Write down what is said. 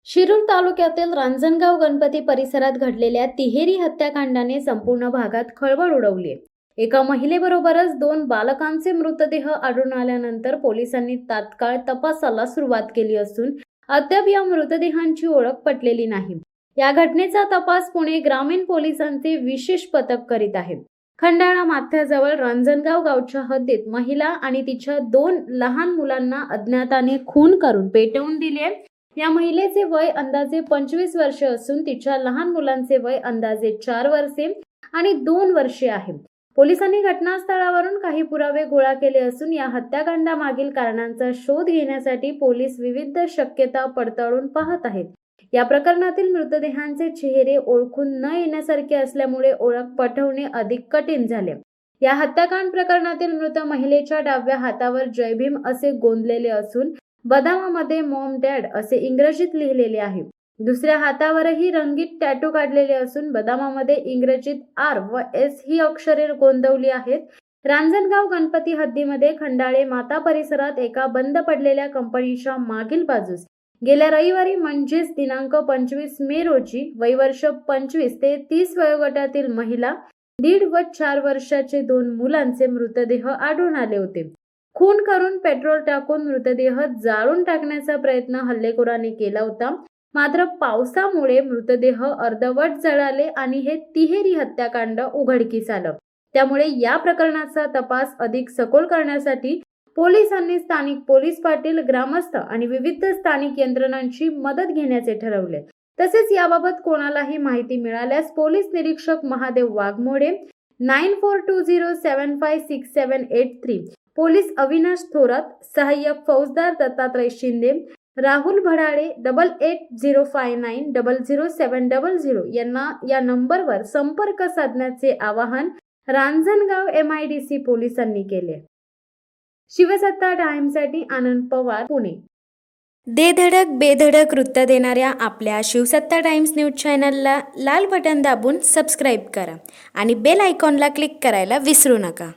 शिरूर तालुक्यातील रांजणगाव गणपती परिसरात घडलेल्या तिहेरी हत्याकांडाने संपूर्ण भागात खळबळ उडवली आहे. एका महिलेबरोबरच 2 बालकांचे मृतदेह आढळून आल्यानंतर पोलिसांनी तात्काळ तपासाला सुरुवात केली असून अद्याप या मृतदेहांची ओळख पटलेली नाही. या घटनेचा तपास पुणे ग्रामीण पोलिसांचे विशेष पथक करीत आहे. खंडाळा माथ्याजवळ रांजणगाव गावच्या हद्दीत महिला आणि तिच्या 2 लहान मुलांना अज्ञाताने खून करून पेटवून दिले. या महिलेचे वय अंदाजे 25 वर्षे असून तिच्या लहान मुलांचे वय अंदाजे 4 वर्षे आणि 2 वर्षे आहे. पोलिसांनी घटनास्थळावरून काही पुरावे गोळा केले असून या हत्याकांडामागील कारणांचा शोध घेण्यासाठी पोलीस विविध शक्यता पडताळून पाहत आहेत. या प्रकरणातील मृतदेहांचे चेहरे ओळखून न येण्यासारखे असल्यामुळे ओळख पटवणे अधिक कठीण झाले. या हत्याकांड प्रकरणातील मृत महिलेच्या डाव्या हातावर जय भीम असे गोंदलेले असून बदामामध्ये मॉम डॅड असे इंग्रजीत लिहिलेले आहे. दुसऱ्या हातावरही रंगीत टॅटू काढलेले असून बदामामध्ये इंग्रजीत आर व एस ही अक्षरे गोंदवली आहेत. रांजणगाव गणपती हद्दीमध्ये खंडाळे माता परिसरात एका बंद पडलेल्या कंपनीच्या मागील बाजूस गेल्या रविवारी म्हणजेच दिनांक 25 मे रोजी वयवर्ष 25 ते 30 वयोगटातील महिला, 1.5 व 4 वर्षाचे 2 मुलांचे मृतदेह आढळून आले होते. खून करून पेट्रोल टाकून मृतदेह जाळून टाकण्याचा प्रयत्न हल्लेखोरांनी केला होता. मात्र पावसामुळे मृतदेह अर्धवट जळाले आणि हे तिहेरी हत्याकांड उघडकीस आलं. त्यामुळे या प्रकरणाचा तपास अधिक सखोल करण्यासाठी पोलिसांनी स्थानिक पोलीस पाटील, ग्रामस्थ आणि विविध स्थानिक यंत्रणांची मदत घेण्याचे ठरवले. तसेच याबाबत कोणालाही माहिती मिळाल्यास पोलीस निरीक्षक महादेव वाघमोडे 9420756783, पोलीस अविनाश थोरात, सहाय्यक फौजदार दत्तात्रय शिंदे, राहुल भडाळे 8805900700 यांना या नंबरवर संपर्क साधण्याचे आवाहन रांजणगाव MIDC पोलिसांनी केले. शिवसत्ता टाइम्ससाठी आनंद पवार, पुणे. दे धडक बेधडक वृत्त देणाऱ्या आपल्या शिवसत्ता टाइम्स न्यूज चॅनलला लाल बटन दाबून सबस्क्राईब करा आणि बेल आयकॉनला क्लिक करायला विसरू नका.